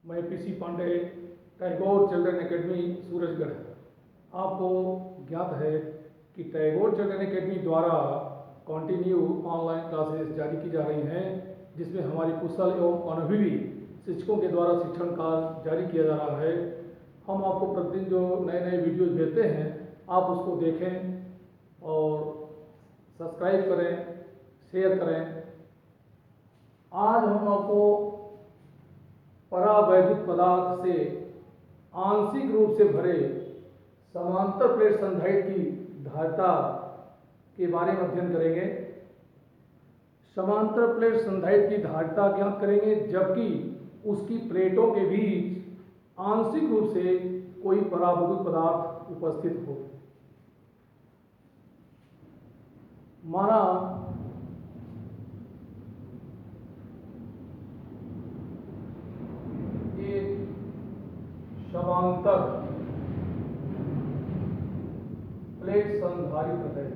मैं PC Pandey, Tagore Children Academy Surajgarh. आपको ज्ञात है कि टैगोर चिल्ड्रन एकेडमी द्वारा कॉन्टिन्यू ऑनलाइन क्लासेस जारी की जा रही हैं, जिसमें हमारी कुशल एवं अनुभवी शिक्षकों के द्वारा शिक्षण कार्य जारी किया जा रहा है। हम आपको प्रतिदिन जो नए नए वीडियोज भेजते हैं, आप उसको देखें और सब्सक्राइब करें, शेयर करें। आज हम आपको परावैद्युत पदार्थ से आंशिक रूप से भरे समांतर प्लेट संधारित्र की धारिता के बारे में अध्ययन करेंगे। समांतर प्लेट संधारित्र की धारिता ज्ञात करेंगे, जबकि उसकी प्लेटों के बीच आंशिक रूप से कोई परावैद्युत पदार्थ उपस्थित हो। माना समांतर प्लेट संधारित्र है,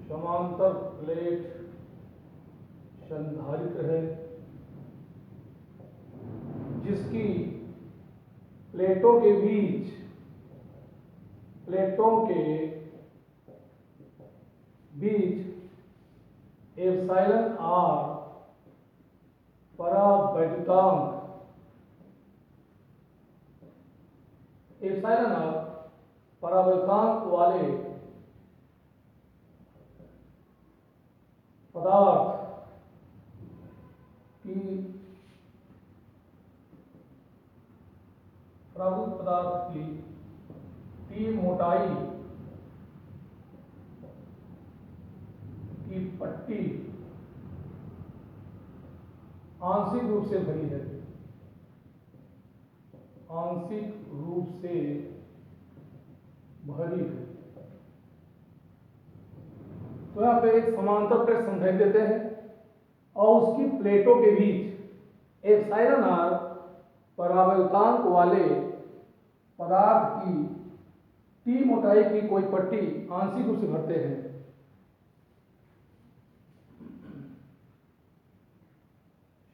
समांतर प्लेट संधारित्र है, जिसकी प्लेटों के बीच एप्सिलॉन आर परावैद्युतांक एप्सिलॉन आर परावैद्युतांक वाले पदार्थ की परावैद्युत पदार्थ की टी मोटाई की पट्टी आंशिक रूप से भरी है, आंशिक रूप से भरी है। तो यहाँ पे एक समांतर प्लेट संधारित्र देते हैं और उसकी प्लेटों के बीच एप्सिलॉन आर परावैद्युतांक वाले पदार्थ की टी मोटाई की कोई पट्टी आंशिक रूप से भरते हैं।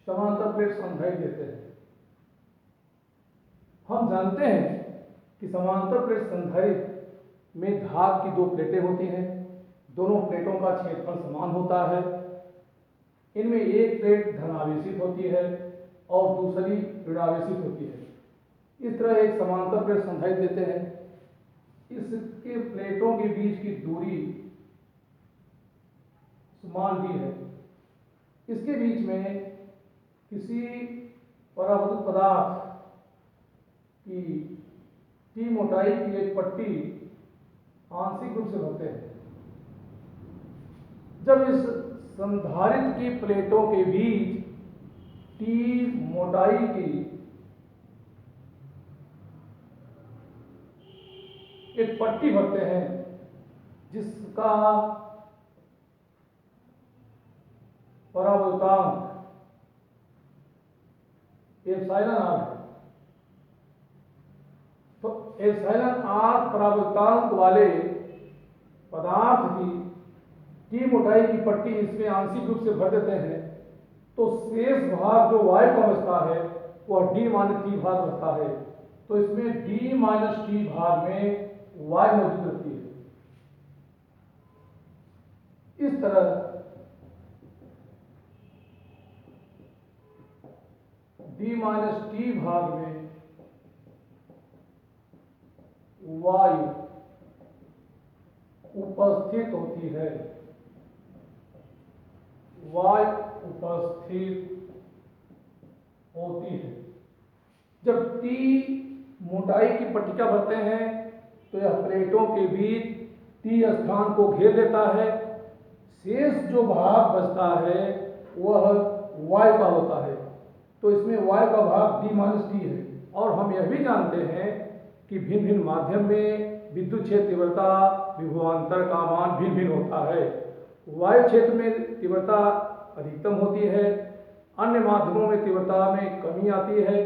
समांतर प्लेट संधारित्र देते हैं। हम जानते हैं कि समांतर प्लेट संधारित्र में धातु की दो प्लेटें होती हैं। दोनों प्लेटों का क्षेत्रफल समान होता है। इनमें एक प्लेट धनावेशित होती है और दूसरी ऋणावेशित होती है। इस तरह एक समांतर प्लेट संधारित्र देते हैं। इसके प्लेटों के बीच की दूरी समान डी है। इसके बीच में किसी परावैद्युत पदार्थ की टी मोटाई की एक पट्टी आंशिक रूप से भरते हैं। जब इस संधारित्र की प्लेटों के बीच टी मोटाई की एक पट्टी भरते हैं, जिसका परावैद्युतांक एप्सिलॉन आर है, तो एप्सिलॉन आर परावैद्युतांक वाले पदार्थ की टी मोटाई की पट्टी इसमें आंशिक रूप से भर देते हैं, तो शेष भाग जो वायु का बचता है वह डी माइनस टी भाग रहता है। तो इसमें डी माइनस टी भाग में वायु मौजूद रहती है। इस तरह डी माइनस टी भाग में वायु उपस्थित होती है, वायु उपस्थित होती है। जब टी मोटाई की पट्टिका भरते हैं तो यह प्लेटों के बीच टी स्थान को घेर लेता है। शेष जो भाग बचता है वह वायु का होता है। तो इसमें वायु का भाग डी माइनस टी है। और हम यह भी जानते हैं कि भिन्न भिन्न माध्यम में विद्युत क्षेत्र तीव्रता विभवांतर का मान भिन्न भिन्न होता है। वायु क्षेत्र में तीव्रता अधिकतम होती है, अन्य माध्यमों में तीव्रता में कमी आती है।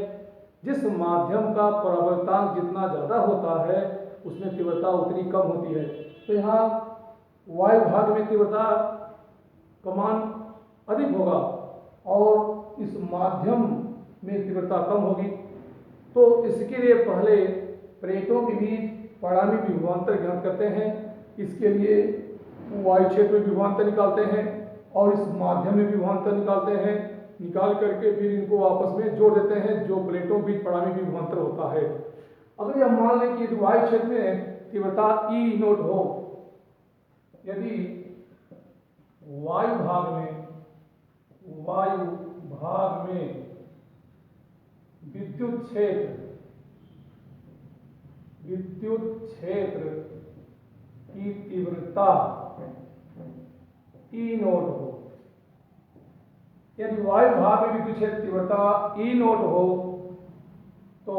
जिस माध्यम का परावैद्युतांक जितना ज़्यादा होता है उसमें तीव्रता उतनी कम होती है। तो यहाँ वायु भाग में तीव्रता का मान अधिक होगा और इस माध्यम में तीव्रता कम होगी। तो इसके लिए पहले प्लेटों के बीच परिणामी विभवांतर ज्ञात करते हैं। इसके लिए वायु क्षेत्र में विभवांतर निकालते हैं और इस माध्यम में विभवांतर निकालते हैं। निकाल करके फिर इनको आपस में जोड़ देते हैं, जो प्लेटों के बीच परिणामी विभवांतर होता है। अगर यह मान लें कि वायु क्षेत्र में तीव्रता E नोट हो, यदि वायु भाग में विद्युत क्षेत्र की तीव्रता E नोट हो, यदि वायु भाग में विद्युत क्षेत्र तीव्रता E नोट हो तो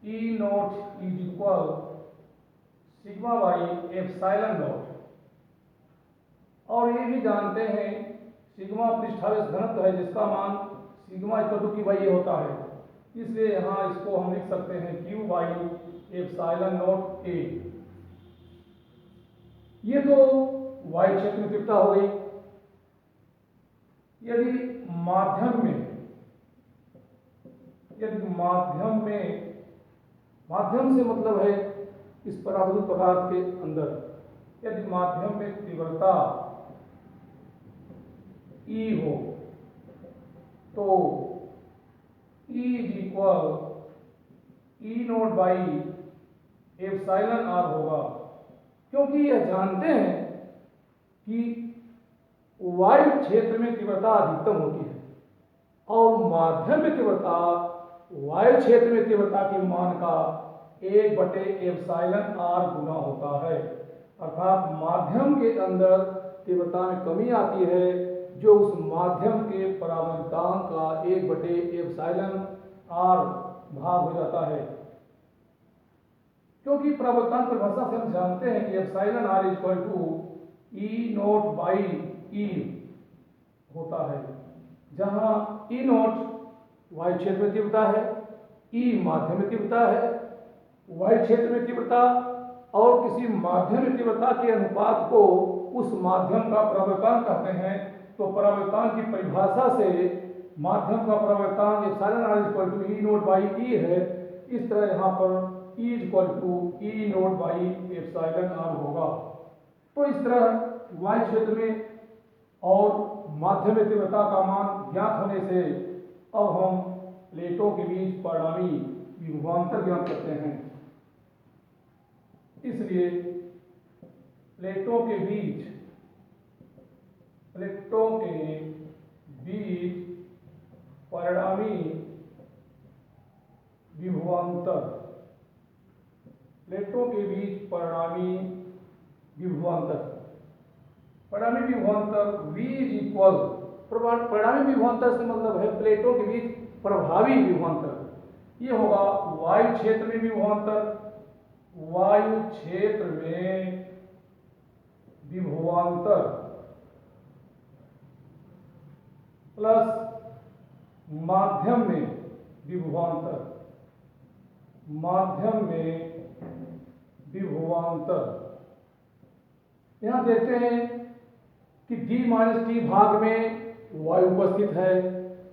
E naught is equal sigma by epsilon note. और ये भी जानते हैं सिग्मा पृष्ठावेश घनत्व है, जिसका मान sigma equal to Q by A होता है। इसलिए यहाँ इसको हम लिख सकते हैं Q बाई एप्सिलॉन नोट ए। ये तो वायु क्षेत्र में तीव्रता हो गई। यदि माध्यम से मतलब है इस परावृत पदार्थ के अंदर, यदि माध्यम में तीव्रता E हो तो E is equal E note by epsilon are होगा, क्योंकि यह जानते हैं कि वायु क्षेत्र में तीव्रता अधिकतम होती है और माध्यम में तीव्रता वायु क्षेत्र में तीव्रता के मान का 1/एप्सिलॉन आर गुना होता है। अर्थात माध्यम के अंदर तीव्रता में कमी आती है, जो उस माध्यम के परावर्तनांक का 1/एप्सिलॉन आर भाग हो जाता है। क्योंकि परावर्तनांक परिभाषा से हम जानते हैं कि epsilon r is equal to E note by E होता है, जहां E नोट वायु क्षेत्र में तीव्रता है, E माध्यम में तीव्रता है। वायु क्षेत्र में तीव्रता और किसी माध्यम में तीव्रता के अनुपात को उस माध्यम का परावर्तनांक कहते हैं। तो परावर्तनांक की परिभाषा से माध्यम का परावर्तनांक epsilon R equal to E note by E है। इस तरह यहाँ पर E equal to E note by epsilon are होगा। तो इस तरह वायु क्षेत्र में और माध्यम में तीव्रता का मान ज्ञात होने से अब हम प्लेटों के बीच परिणामी विभवांतर ज्ञात करते हैं। इसलिए प्लेटों के बीच परिणामी विभवांतर V इज इक्वल, परिणामी विभवांतर से मतलब है प्लेटों के बीच प्रभावी विभवांतर। ये होगा वायु क्षेत्र में विभवांतर प्लस माध्यम में विभवांतर। यहां देखते हैं कि D-T भाग में वायु उपस्थित है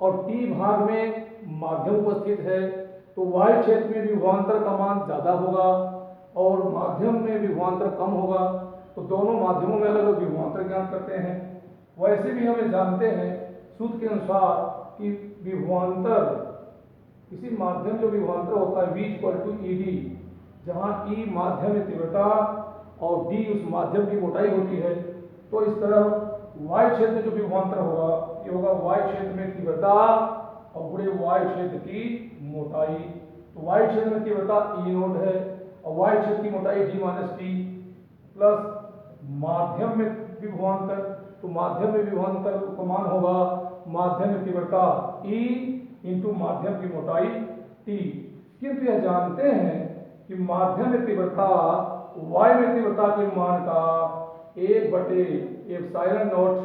और T भाग में माध्यम उपस्थित है, तो वायु क्षेत्र में विभवांतर का मान ज्यादा होगा और माध्यम में विभवांतर कम होगा। तो दोनों माध्यमों में अलग अलग विभवांतर ज्ञात करते हैं। वैसे भी हमें जानते हैं सूत्र के अनुसार कि विभवांतर, किसी माध्यम जो विभवांतर होता है V इक्वल टू ED, जहाँ E माध्यम में तीव्रता और D उस माध्यम की मोटाई होती है। तो इस तरह वायु क्षेत्र में जो विभवांतर होगा ये होगा वायु क्षेत्र में तीव्रता और गुणे वायु क्षेत्र की मोटाई। तो वायु क्षेत्र में तीव्रता E नोट है और वायु क्षेत्र की मोटाई D-T प्लस माध्यम में विभवांतर, तो माध्यम में विभवांतर का मान होगा माध्यम में तीव्रता E इंटू माध्यम की मोटाई T। किंतु यह जानते हैं कि माध्यम में तीव्रता वायु में तीव्रता के मान का 1/एप्सिलॉन नोट,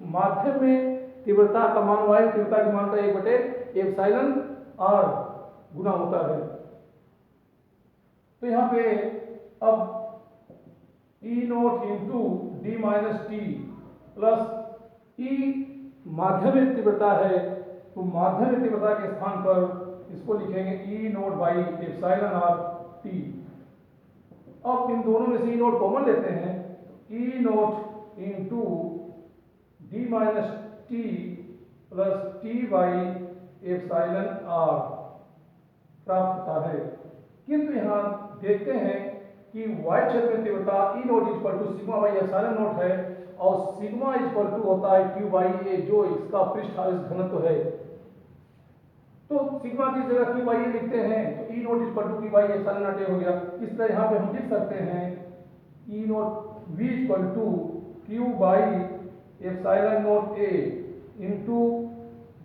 माध्यम में तीव्रता का मान वायु तीव्रता के मान का 1/एप्सिलॉन आर गुना होता है। तो यहाँ पे अब E naught into D-T plus E माध्यमिक तीव्रता है, तो माध्यमिक तीव्रता के स्थान पर इसको लिखेंगे E naught by epsilon R T. अब इन दोनों में से ई नोट कॉमन लेते हैं, E naught into D minus T plus T by epsilon R प्राप्त होता है। किंतु यहाँ देखते हैं कि y क्षेत्र में तीव्रता E naught equal to sigma by epsilon naught है और सिग्मा इक्वल टू होता है क्यू बाई ए, जो इसका पृष्ठ आवेश घनत्व है। तो सिग्मा की जगह क्यू बाई ए लिखते हैं, तो E naught equal to Q by epsilon naught A हो गया। इस तरह यहाँ पे हम लिख सकते हैं E naught V equal to Q by epsilon naught A into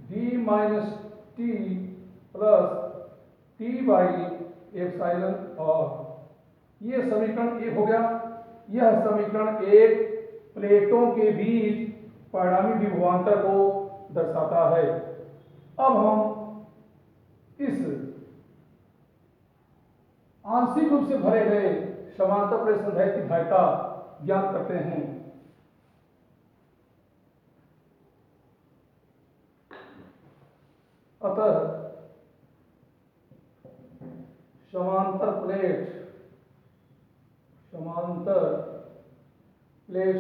D minus T plus T by epsilon R. ये समीकरण एक हो गया। यह समीकरण एक प्लेटों के बीच परिणामी विभवांतर को दर्शाता है। अब हम इस आंशिक रूप से भरे गए समांतर प्लेट संधारित्र की धारिता ज्ञात करते हैं। अतः समांतर प्लेट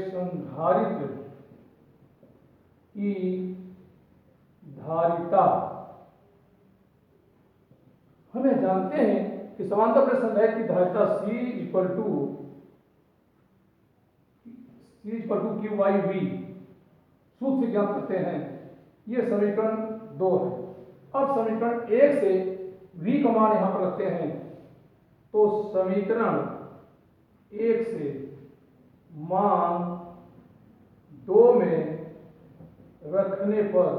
संधारित्र की धारिता हमें जानते हैं कि समांतर प्लेट संधारित्र की धारिता C equal to Q by v सूत्र से ज्ञात करते हैं। यह समीकरण 2 है। अब समीकरण 1 से V का मान यहां पर रखते हैं, तो समीकरण 1 से मान 2 में रखने पर,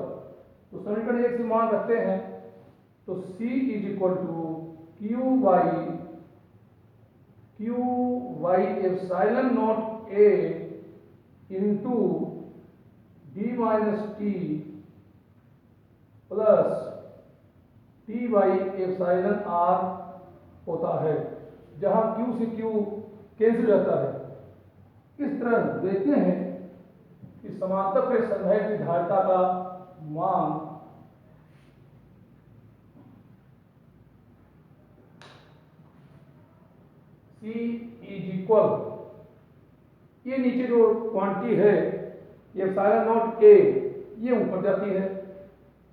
तो समीकरण 1 से मान रखते हैं तो C is equal to Q by epsilon naught A into D minus T plus T by epsilon R होता है, जहां Q से Q कैंसिल जाता है। इस तरह देखते हैं कि समांतर प्लेट संधारित्र की धारिता का मान C इज इक्वल, ये नीचे जो क्वांटिटी है एप्सिलॉन नॉट ए, ये ऊपर जाती है,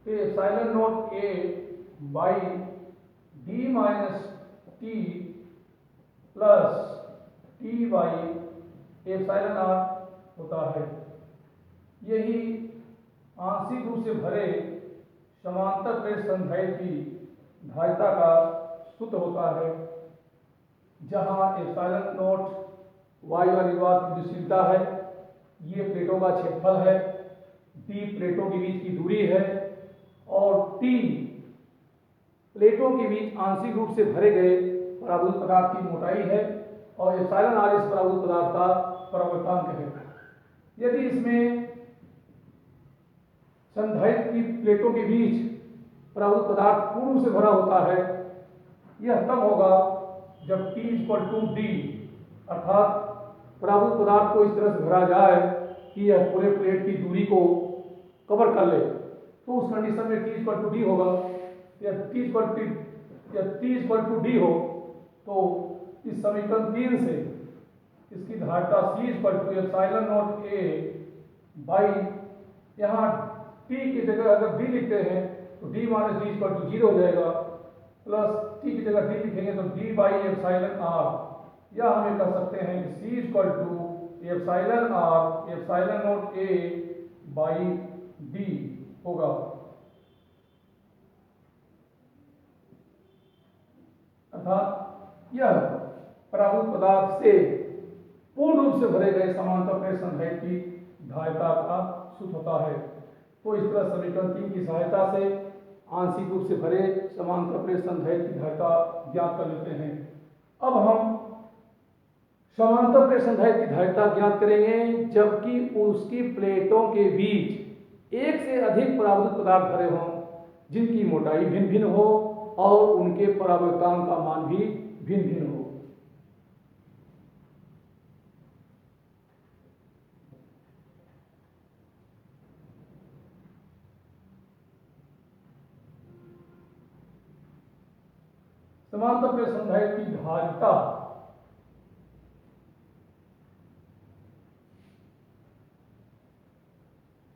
तो epsilon naught A by D minus T plus T by epsilon R होता है। यही आंशिक रूप से भरे समांतर प्लेट संधारित्र की धारिता का सूत्र होता है, जहां एप्सिलॉन नॉट वायु अनुवात की गतिशीलता है, ये प्लेटों का क्षेत्रफल है, डी प्लेटों के बीच की दूरी है और टी प्लेटों के बीच आंशिक रूप से भरे गए पराभूत पदार्थ की मोटाई है और एप्सिलॉन आर इस पराभूत पदार्थ का परावर्तांक है। यदि इसमें संधारित्र की प्लेटों के बीच पराभूत पदार्थ पूर्ण रूप से भरा होता है, यह तब होगा जब T इक्वल टू D, अर्थात पराभूत पदार्थ को इस तरह से भरा जाए कि यह पूरे प्लेट की दूरी को कवर कर ले, तो उस कंडीशन में T इक्वल टू D होगा। या T इक्वल टू D हो तो इस समीकरण 3 से इसकी धारिता C equal to epsilon naught A by, यहाँ T की जगह अगर D लिखते हैं तो D minus D equal to 0 हो जाएगा, प्लस T की जगह D लिखेंगे तो D बाई एप्सिलॉन आर, या हम ये कह सकते हैं कि C equal to epsilon R epsilon naught A by D होगा। अर्थात यह पराभूत पदार्थ से पूर्ण रूप से भरे गए समांतर प्लेट संधारित्र की धारिता का सूत्र होता है। तो इस तरह समीकरण 3 की सहायता से आंशिक रूप से भरे समांतर प्लेट संधारित्र की धारिता ज्ञात कर लेते हैं। अब हम समांतर प्लेट संधारित्र की धारिता ज्ञात करेंगे जबकि उसकी प्लेटों के बीच एक से अधिक पराभूत पदार्थ भरे हों, जिनकी मोटाई भिन्न भिन्न हो और उनके परावर्तांक का मान भी भिन्न भिन्न हो। समांतर प्लेट संधारित्र की धारिता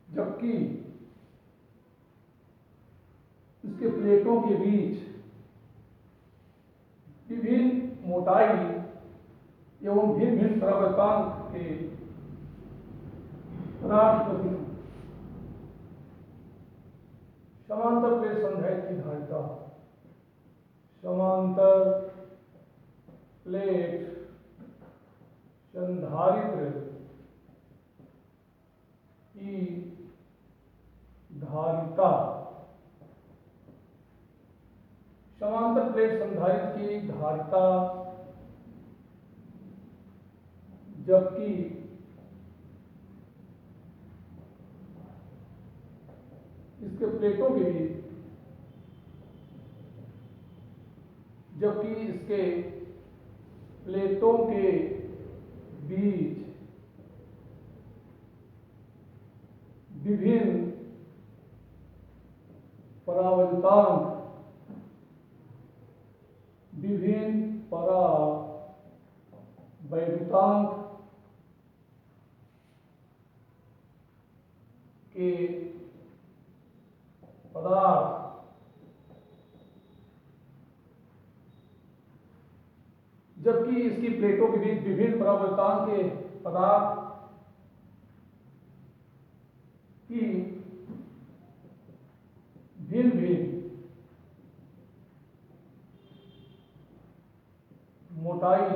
जबकि इसके प्लेटों के बीच विभिन्न मोटाई एवं भिन्न भिन्न प्रवर्तांक के पदार्थ समांतर प्लेट संधारित्र की धारिता समांतर प्लेट संधारित्र की धारिता समांतर प्लेट संधारित्र की धारिता जबकि इसके प्लेटों के बीच जबकि इसके प्लेटों के बीच विभिन्न परावैद्युतांक के पदार्थ जबकि इसकी प्लेटों के बीच विभिन्न परावैद्युतांक के पदार्थ की भिन्न भिन्न मोटाई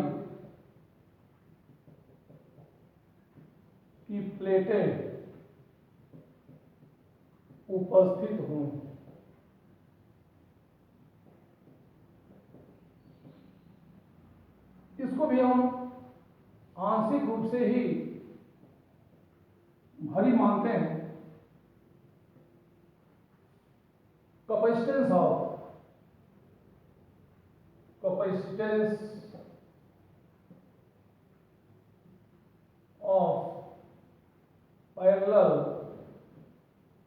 की प्लेटें उपस्थित हों। इसको भी हम आंशिक रूप से ही भरी मानते हैं। Capacitance of parallel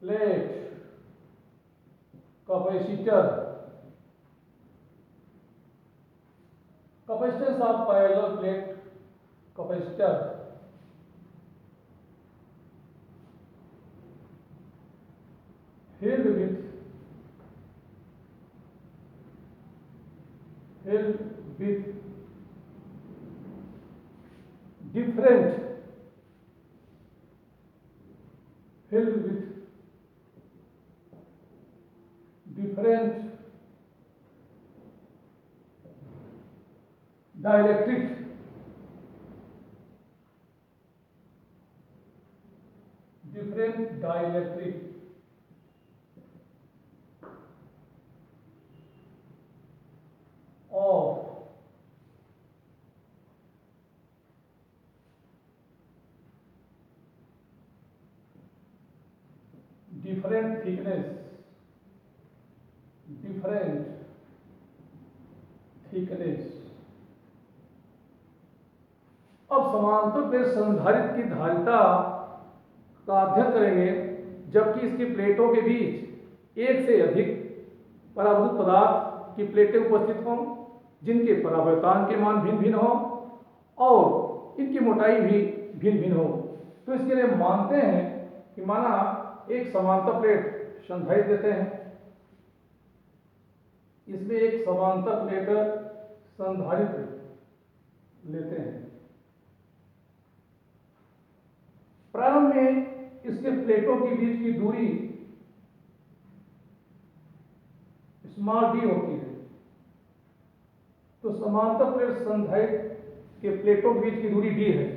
plate capacitance of parallel plate capacitor filled with different dielectric of different thickness अब समांतर प्लेट संधारित्र की धारिता का अध्ययन करेंगे जबकि इसकी प्लेटों के बीच एक से अधिक परावैद्युत पदार्थ की प्लेटें उपस्थित हों जिनके परावर्तांक के मान भिन्न भिन्न हों और इनकी मोटाई भी भिन्न भिन्न हो। तो इसके लिए मानते हैं कि माना एक समांतर प्लेट संधारित्र देते हैं, इसमें एक समांतर प्लेट संधारित्र लेते हैं। प्रारंभ में इसके प्लेटों के बीच की दूरी स्मॉल डी होती है। तो समांतर प्लेट संधारित्र के प्लेटों के बीच की दूरी डी है।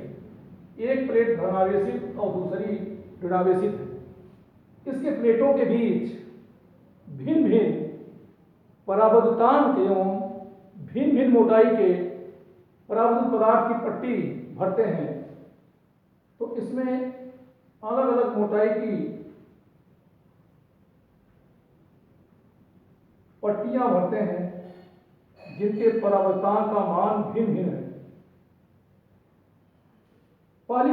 एक प्लेट धनावेशित और दूसरी ऋणावेशित है। इसके प्लेटों के बीच भिन्न भिन्न परावैद्युतांक एवं भिन्न भिन्न मोटाई के परावैद्युत पदार्थ की पट्टी भरते हैं। तो इसमें अलग अलग मोटाई की पट्टियां भरते हैं जिनके परावर्तांक का मान भिन्न भिन्न है। पहली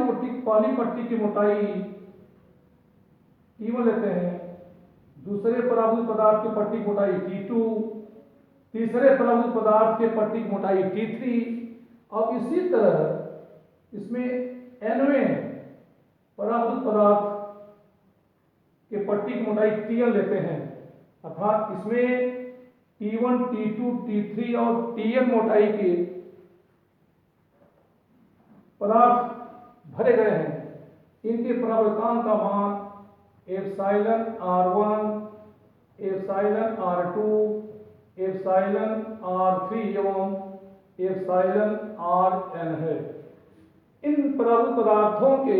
पट्टी की मोटाई T1 लेते हैं, दूसरे परावैद्युत पदार्थ की पट्टी मोटाई T2, तीसरे प्रबुद्ध पदार्थ के पट्टी की मोटाई T3 और इसी तरह इसमें nवें प्रबुद्ध पदार्थ के पट्टी की मोटाई Tn लेते हैं, अर्थात इसमें T1, T2, T3 और Tn मोटाई के पदार्थ भरे गए हैं। इनके प्रवर्तांक का मान epsilon R1, epsilon R2, epsilon R3 एवं एप्सिलॉन Rn है। इन प्रबुद्ध पदार्थों के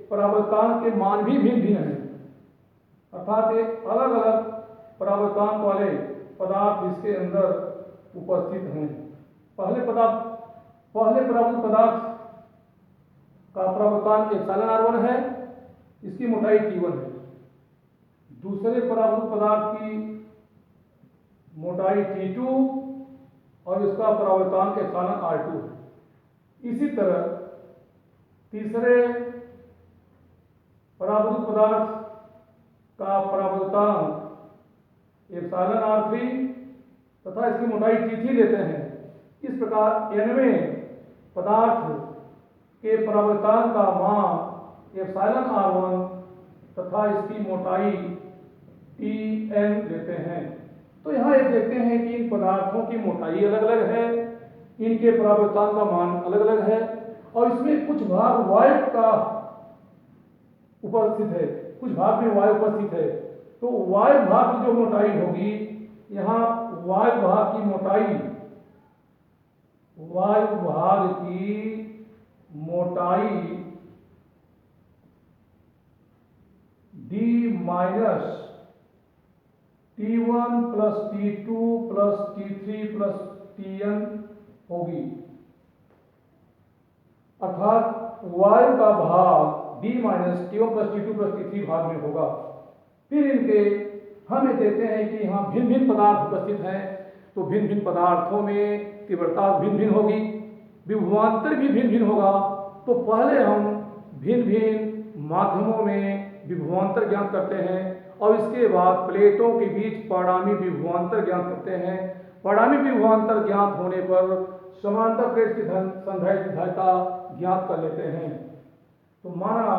प्रवर्तांक के मान भी भिन्न भिन्न हैं, अर्थात एक अलग अलग प्रवर्तांक वाले पदार्थ इसके अंदर उपस्थित हैं। पहले प्रबुद्ध पदार्थ का प्रवर्तांक एप्सिलॉन R1 है, इसकी मोटाई T1 है। दूसरे प्रबुद्ध पदार्थ की मोटाई T2 और इसका प्रवर्तांक एप्सिलॉन R2 है। इसी तरह तीसरे प्रबुद्ध पदार्थ का प्रवर्तांक एप्सिलॉन R3 तथा इसकी मोटाई T3 लेते हैं। इस प्रकार nवें पदार्थ के प्रवर्तांक का मान एप्सिलॉन R1 तथा इसकी मोटाई Tn लेते हैं। तो यहाँ ये देखते हैं कि इन पदार्थों की मोटाई अलग अलग है, इनके प्रवर्तांक का मान अलग अलग है और इसमें कुछ भाग वायु का उपस्थित है, कुछ भाग में वायु उपस्थित है। तो वायु भाग की जो मोटाई होगी, यहाँ वायु भाग की मोटाई D minus T1 plus T2 plus T3 plus Tn होगी, अर्थात वायु का भाग D minus T1 plus T2 plus T3 भाग में होगा। फिर इनके हमें देखते हैं कि यहाँ भिन्न भिन्न पदार्थ उपस्थित हैं, तो भिन्न भिन्न पदार्थों में तीव्रता भिन्न भिन्न होगी, विभवांतर भी भिन्न भिन्न होगा। तो पहले हम भिन्न भिन्न माध्यमों में विभवांतर ज्ञात करते हैं और इसके बाद प्लेटों के बीच परिणामी विभवांतर ज्ञात करते हैं। परिणामी विभवांतर ज्ञात होने पर समांतर प्लेट की संधारित्रता ज्ञात कर लेते हैं। तो माना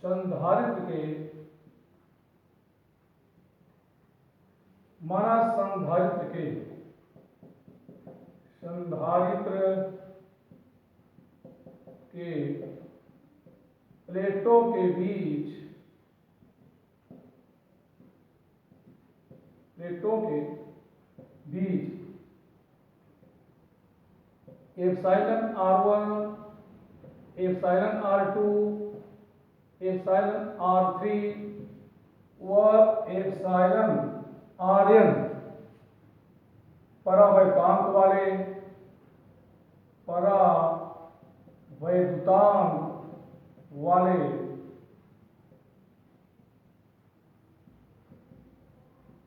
संधारित्र के प्लेटों के बीच epsilon R1, epsilon R2, epsilon R3 व एप्सिलॉन Rn परावैद्युतांक वाले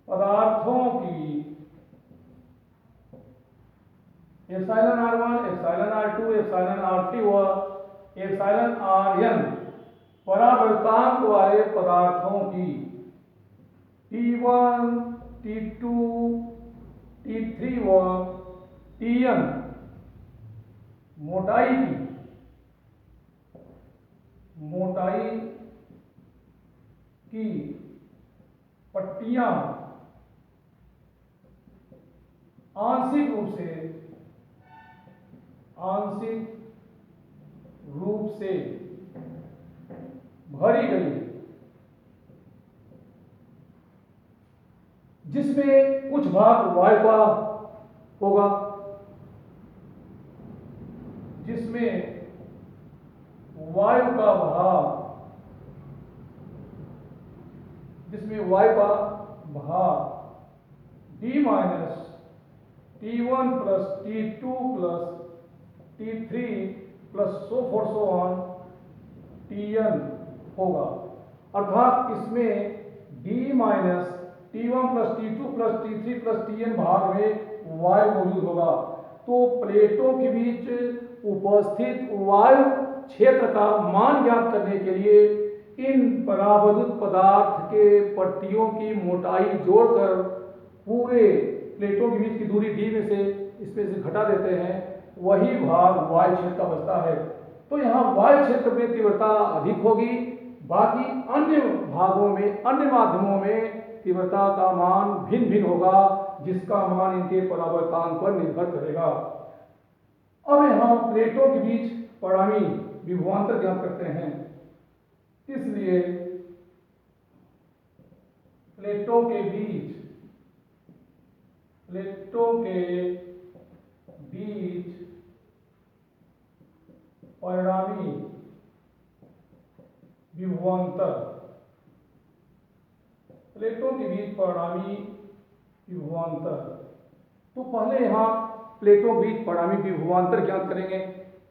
पदार्थों की epsilon R1, epsilon R2, epsilon R3 व एप्सिलॉन Rn परावैद्युतांक वाले पदार्थों की T1, T2, T3 व Tn मोटाई की पट्टियां आंशिक रूप से भरी गई, जिसमें कुछ भाग वायु का होगा, जिसमें वायु का भाग D minus T1 plus T2 plus T3 plus so forth so on Tn होगा, अर्थात इसमें D minus T1 plus T2 plus T3 plus Tn भाग में वायु मौजूद होगा। तो प्लेटों के बीच उपस्थित वायु क्षेत्र का मान ज्ञात करने के लिए इन परावैद्युत पदार्थ के पट्टियों की मोटाई जोड़कर पूरे प्लेटों के बीच की दूरी डी में से इसमें से घटा देते हैं, वही भाग वाय क्षेत्र का बचता है। तो यहाँ वाय क्षेत्र में तीव्रता अधिक होगी, बाकी अन्य भागों में, अन्य माध्यमों में तीव्रता का मान भिन्न भिन्न होगा, जिसका मान इनके परावर्तांक पर निर्भर करेगा। अब यहाँ प्लेटों के बीच परिणामी विभवांतर ज्ञात करते हैं। इसलिए प्लेटों के बीच परिणामी विभवांतर, प्लेटों के बीच परिणामी विभवांतर। तो पहले यहाँ प्लेटों के बीच परिणामी विभवांतर ज्ञात करेंगे,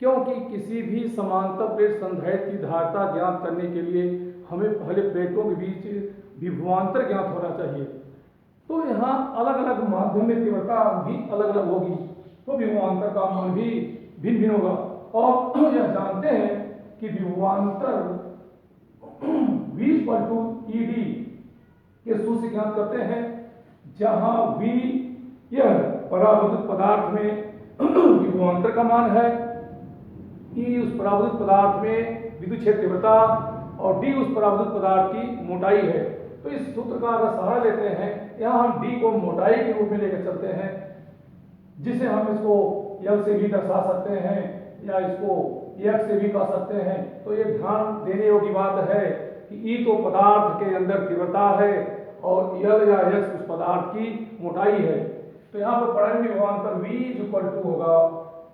क्योंकि किसी भी समांतर प्लेट संधारित्र की धारिता ज्ञात करने के लिए हमें पहले प्लेटों के बीच विभवांतर ज्ञात होना चाहिए। तो यहाँ अलग अलग माध्यम में तीव्रता भी अलग अलग होगी, तो विभवांतर का मान भी भिन्न भिन्न होगा। और यह जानते हैं कि विभवांतर V/ED के सूत्र ज्ञात करते हैं, जहां V यह परावैद्युत पदार्थ में विभवांतर का मान है, E उस परावैद्युत पदार्थ में विद्युत क्षेत्र तीव्रता और D उस परावैद्युत पदार्थ की मोटाई है। तो इस सूत्र का अगर सहारा लेते हैं, यहाँ हम D को मोटाई के रूप में लेकर चलते हैं, जिसे हम इसको L से भी दर्शा सकते हैं या इसको X से भी कह सकते हैं। तो ये ध्यान देने योग्य बात है कि E तो पदार्थ के अंदर तीव्रता है और L या X उस पदार्थ की मोटाई है। तो यहाँ पर परिणामी विभवांतर V होगा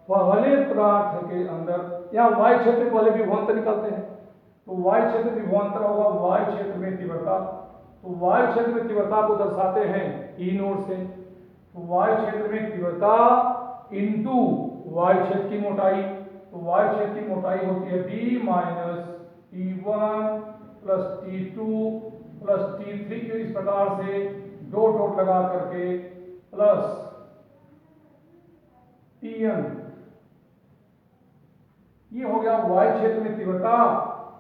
पहले पदार्थ के अंदर, यहाँ Y क्षेत्र में पहले विभवांतर निकालते हैं, तो Y क्षेत्र विभवांतर होगा Y क्षेत्र में तीव्रता। तो Y क्षेत्र में तीव्रता को दर्शाते हैं E नोड से, तो Y क्षेत्र में तीव्रता इंटू Y क्षेत्र की मोटाई, तो Y क्षेत्र की मोटाई होती है D minus T1 plus T2 plus T3 के इस प्रकार से डॉट डॉट लगा करके प्लस Tn। ये हो गया Y क्षेत्र में तीव्रता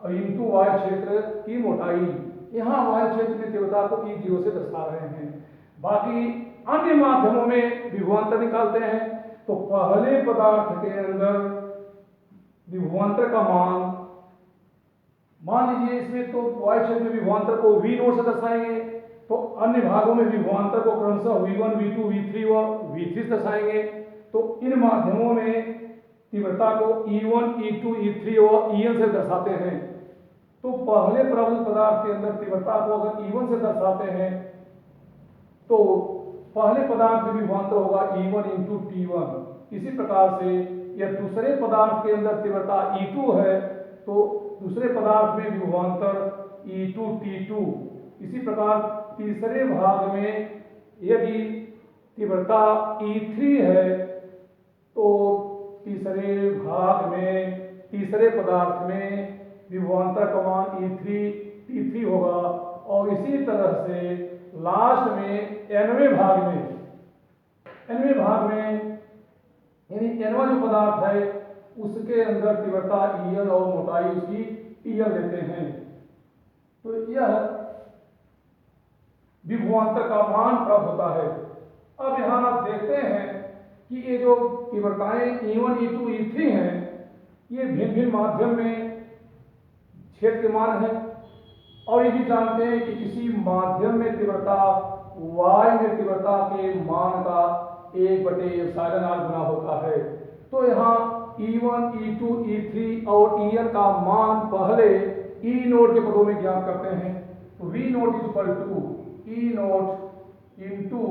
और इंटू Y क्षेत्र की मोटाई। यहाँ Y क्षेत्र में तीव्रता को E0 से दर्शा रहे हैं। बाकी अन्य माध्यमों में विभवांतर निकालते हैं, तो पहले पदार्थ के अंदर विभवांतर का मान लीजिए इसमें तो Y क्षेत्र में विभवांतर को V नोड से दर्शाएंगे, तो अन्य भागों में विभवांतर को क्रमशः V1, V2, V3 व V3 से दर्शाएंगे। तो इन माध्यमों में तीव्रता को E1, E2, E3 और En से दर्शाते हैं। तो पहले प्रबल पदार्थ के अंदर तीव्रता को अगर E1 से दर्शाते हैं, तो पहले पदार्थ में विभवांतर होगा E1 इंटू T1। इसी प्रकार से यह दूसरे पदार्थ के अंदर तीव्रता E2 है, तो दूसरे पदार्थ में विभवांतर E2 T2। इसी प्रकार तीसरे भाग में यदि तीव्रता E3 है, तो तीसरे भाग में तीसरे पदार्थ में विभवांतर का मान E3 T3 होगा। और इसी तरह से लास्ट में nवें भाग में यानी nवां जो पदार्थ है उसके अंदर तीव्रता EL और मोटाई उसकी TL लेते हैं। तो यह विभवांतर का मान प्राप्त होता है। अब यहाँ आप देखते हैं कि ये जो तीव्रताएं E1, E2, E3 हैं, ये भिन्न भिन्न माध्यम में क्षेत्र के मान है। और ये भी जानते हैं कि किसी माध्यम में तीव्रता Y में तीव्रता के मान का 1/εr गुना होता है। तो यहाँ E1, E2, E3 और En का मान पहले E नोड के पदों में ज्ञात करते हैं। तो V naught is equal to E naught into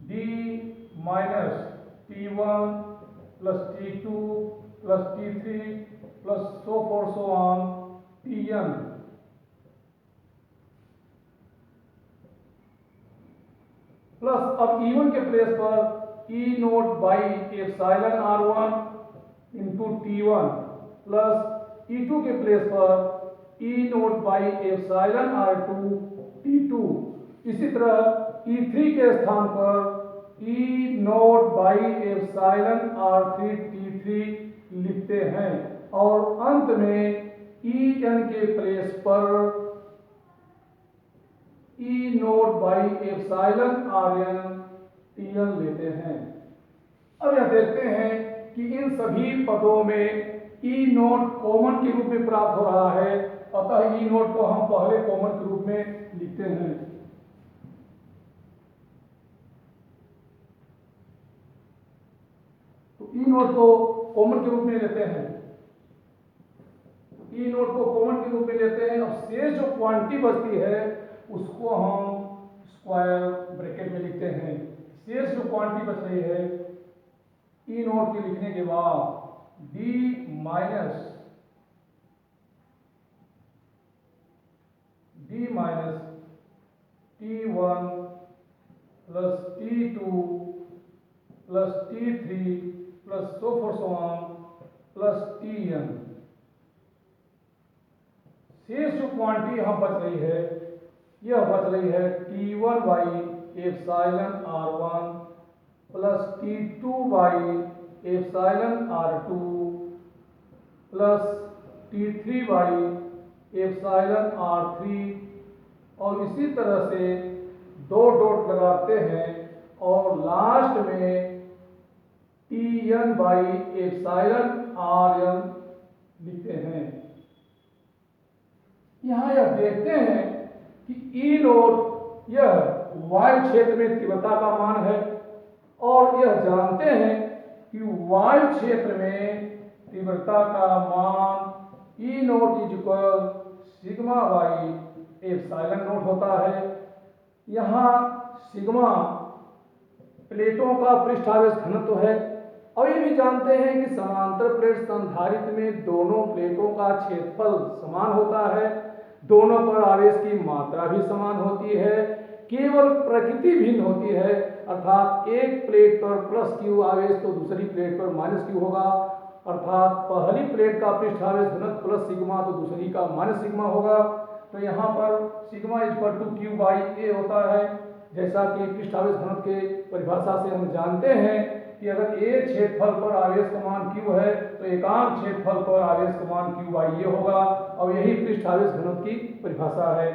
D minus T1 plus T2 plus T3 plus so forth so on Tn। Plus अब E1 के प्लेस पर E note by epsilon R1 into T1 plus E2 के place पर E note by epsilon R2 T2। इसी तरह E3 के स्थान पर E note by epsilon R3 T3 लिखते हैं। और अंत में E Tn के प्लेस पर E note by epsilon Rn Tn लेते हैं। अब यह देखते हैं कि इन सभी पदों में E नोट कॉमन के रूप में प्राप्त हो रहा है, अतः E नोट को हम पहले कॉमन के रूप में लिखते हैं। तो E नोट को कॉमन के रूप में लेते हैं, E नोट को कॉमन के रूप में लेते हैं। अब शेष जो क्वांटिटी बचती है उसको हम स्क्वायर ब्रैकेट में लिखते हैं। शेष जो क्वांटिटी बच रही है E नोट के लिखने के बाद D minus T1 plus T2 plus T3 plus so forth so on plus Tn। शेष जो क्वांटिटी यहाँ बच रही है यह बच रही है T1 by epsilon R1 plus T2 by epsilon R2 plus T3 by epsilon R3, और इसी तरह से दो डॉट लगाते हैं और लास्ट में Tn बाई एप्सिलॉन Rn लिखते हैं। यहाँ यह देखते हैं कि E नोट यह y क्षेत्र में तीव्रता का मान है, और यह जानते हैं कि y क्षेत्र में तीव्रता का मान E naught is equal sigma by epsilon note होता है। यहाँ सिग्मा प्लेटों का पृष्ठावेश घनत्व है, और ये भी जानते हैं कि समांतर प्लेट संधारित्र में दोनों प्लेटों का क्षेत्रफल समान होता है, दोनों पर आवेश की मात्रा भी समान होती है, केवल प्रकृति भिन्न होती है, अर्थात एक प्लेट पर प्लस क्यू आवेश तो दूसरी प्लेट पर माइनस क्यू होगा, अर्थात पहली प्लेट का पृष्ठावेश घनत्व प्लस सिग्मा तो दूसरी का माइनस सिग्मा होगा। तो यहाँ पर sigma equal to Q by A होता है, जैसा कि पृष्ठावेश घनत्व के परिभाषा से हम जानते हैं कि अगर ए क्षेत्रफल पर आवेश का मान क्यू है तो एकांक क्षेत्रफल पर आवेश का मान क्यू बाई ए होगा, और यही पृष्ठावेश घनत्व की परिभाषा है।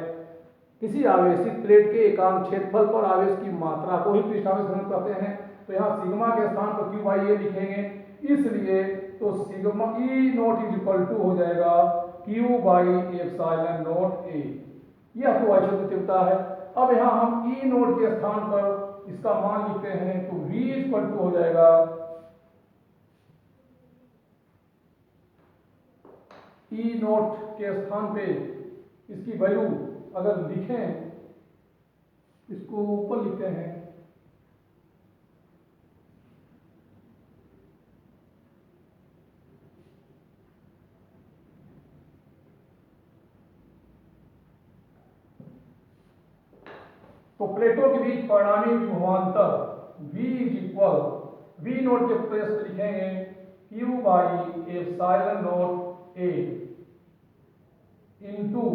किसी आवेशित प्लेट के एकांक क्षेत्रफल पर आवेश की मात्रा को ही पृष्ठावेश घनत्व कहते हैं। तो यहाँ सिग्मा के स्थान पर क्यू बाई ए लिखेंगे, इसलिए तो sigma E naught is equal to हो जाएगा Q by epsilon naught A. यह तो आइसोटोप तीव्रता है। अब यहाँ हम E नोट के स्थान पर इसका मान लिखते हैं, तो V इक्वल टू हो जाएगा E नोट के स्थान पे इसकी वैल्यू अगर लिखें, इसको ऊपर लिखते हैं, तो प्लेटों के बीच परिणामी विभवांतर V is equal V note के प्लेस पर लिखेंगे Q by epsilon note A into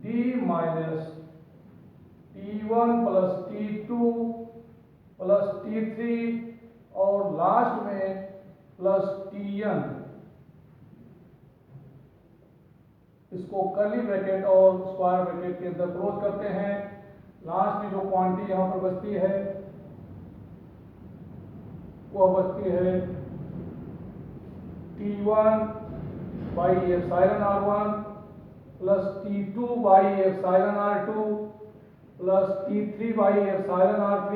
D minus T1 plus T2 plus T3 और लास्ट में प्लस Tn। इसको कर्ली ब्रैकेट और स्क्वायर ब्रैकेट के अंदर क्लोज करते हैं। लास्ट में जो क्वांटिटी यहाँ पर बचती है वह बचती है T1 by epsilon R1 plus T2 by epsilon R2 plus T3 by epsilon R3,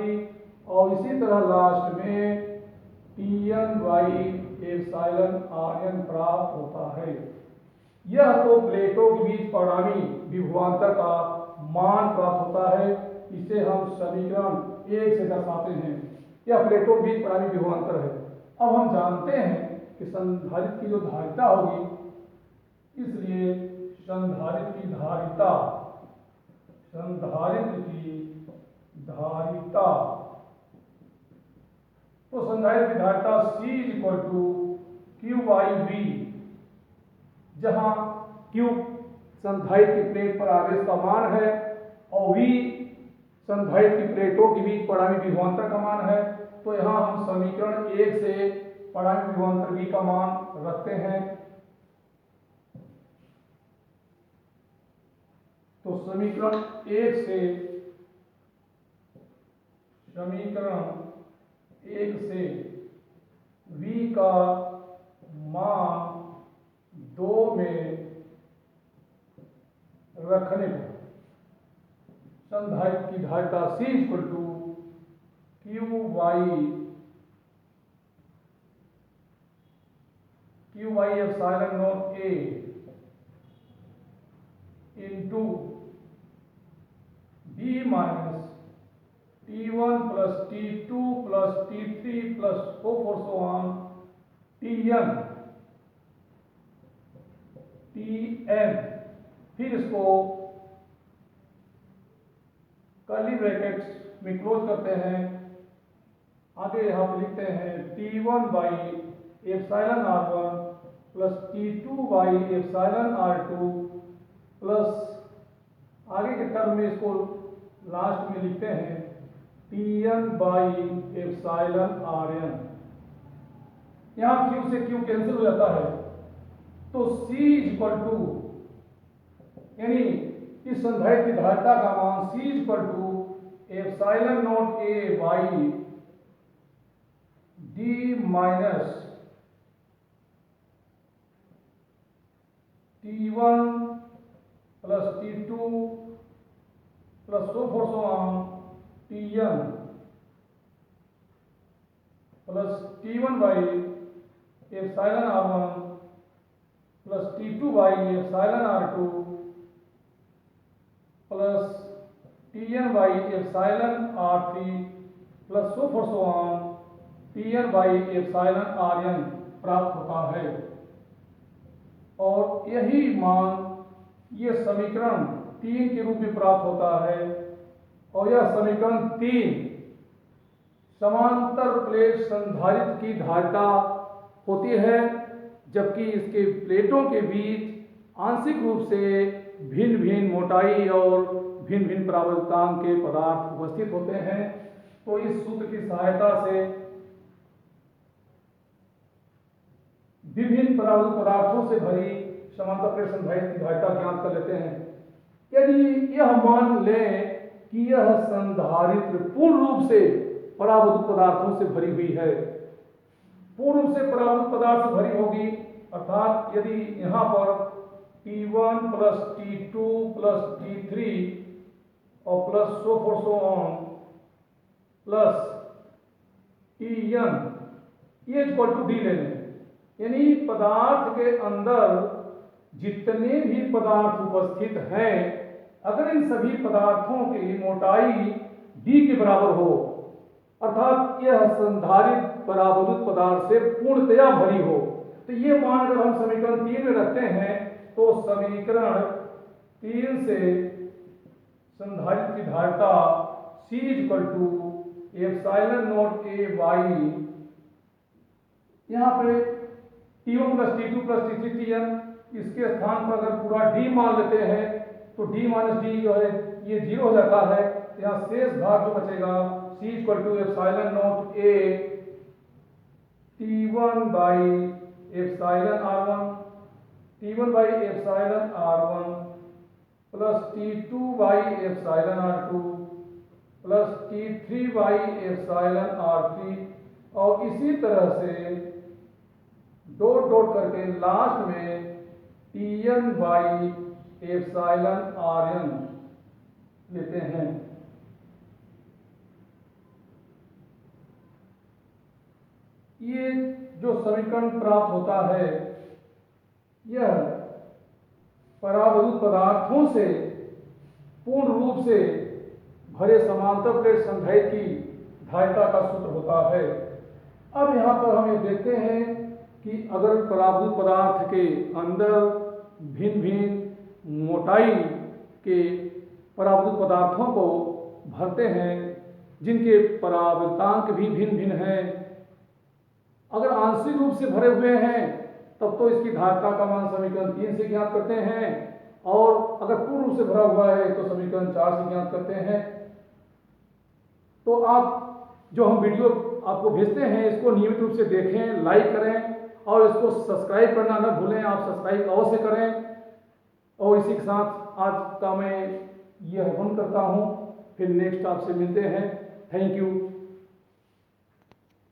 और इसी तरह लास्ट में Tn बाई एप्सिलॉन Rn प्राप्त होता है। यह तो प्लेटों के बीच परिणामी विभवांतर का मान प्राप्त होता है। इसे हम समीकरण 1 से दर्शाते हैं। यह प्लेटों के बीच परिणामी विभवांतर है। अब हम जानते हैं कि संधारित्र की जो धारिता होगी, इसलिए संधारित्र की धारिता तो संधारित्र की धारिता C is equal to Q by V, जहां Q संधारित्र की प्लेट पर आवेश का मान है और V संधारित्र की प्लेटों के बीच परिणामी विभवांतर का मान है। तो यहाँ हम समीकरण 1 से परिणामी विभवांतर V का मान रखते हैं। तो समीकरण एक से v का मान 2 में रखने पर संधारित्र की धारिता C equal to Q by epsilon naught A into B minus T1 plus T2 plus T3 plus so forth so on Tn, फिर इसको कर्ली ब्रैकेट्स में क्लोज करते हैं। आगे यहाँ पे लिखते हैं T1 by epsilon R1 plus T2 by epsilon R2 plus आगे के टर्म में इसको लास्ट में लिखते हैं Tn बाई एप्सिलॉन Rn। यहाँ Q से Q कैंसिल हो जाता है, तो C इक्वल टू यानी इस संधारित्र की धारिता का मान C equal to epsilon naught A by D minus T1 plus T2 plus so forth so on Tn plus T1 by epsilon R1 plus T2 by epsilon R2 plus Tn by epsilon R3 plus so forth so on Tn by epsilon Rn प्राप्त होता है। और यही मान ये समीकरण 3 के रूप में प्राप्त होता है। और यह समीकरण 3 समांतर प्लेट संधारित्र की धारिता होती है, जबकि इसके प्लेटों के बीच आंशिक रूप से भिन्न भिन्न मोटाई और भिन्न भिन्न परावर्तनांक के पदार्थ उपस्थित होते हैं। तो इस सूत्र की सहायता से विभिन्न परावर्तित पदार्थों से भरी समांतर प्लेट संधारित्र की धारिता ज्ञात कर लेते हैं। यदि यह मान लें कि यह संधारित्र पूर्ण रूप से परावर्तित पदार्थों से भरी हुई है, पूर्ण रूप से परावर्तित पदार्थ से भरी होगी, अर्थात यदि यहाँ पर T1 plus T2 plus T3 और plus so forth so on plus Tn ये इक्वल टू D ले लें, यानी पदार्थ के अंदर जितने भी पदार्थ उपस्थित हैं, अगर इन सभी पदार्थों की मोटाई D के बराबर हो, अर्थात यह संधारित्र परावर्तित पदार्थ से पूर्णतया भरी हो, तो ये मान अगर हम समीकरण 3 में रखते हैं तो समीकरण 3 से संधारित्र की धारिता C equal to epsilon naught A by यहाँ पे T1 plus T2 plus T3 Tn, इसके स्थान पर अगर पूरा D मान लेते हैं तो D माइनस D जो है ये 0 हो जाता है। यहाँ शेष भाग जो बचेगा C equal to epsilon naught A T1 by epsilon R1 T1 by epsilon R1 plus T2 by epsilon R2 plus T3 by epsilon R3 और इसी तरह से डॉट डॉट करके लास्ट में Tn बाई एप्सिलॉन Rn लेते हैं। ये जो समीकरण प्राप्त होता है यह परावर्तित पदार्थों से पूर्ण रूप से भरे समांतर प्लेट संधारित्र की धारिता का सूत्र होता है। अब यहाँ पर हम ये देखते हैं कि अगर परावर्तित पदार्थ के अंदर भिन्न भिन्न मोटाई के परावर्तित पदार्थों को भरते हैं, जिनके परावर्तांक भी भिन्न भिन्न हैं, अगर आंशिक रूप से भरे हुए हैं तब तो इसकी धारिता का मान समीकरण 3 से ज्ञात करते हैं, और अगर पूर्ण रूप से भरा हुआ है तो समीकरण 4 से ज्ञात करते हैं। तो आप जो हम वीडियो आपको भेजते हैं इसको नियमित रूप से देखें, लाइक करें और इसको सब्सक्राइब करना न भूलें। आप सब्सक्राइब अवश्य करें और इसी के साथ आज का मैं यह बंद करता हूँ। फिर नेक्स्ट आपसे मिलते हैं। Thank you.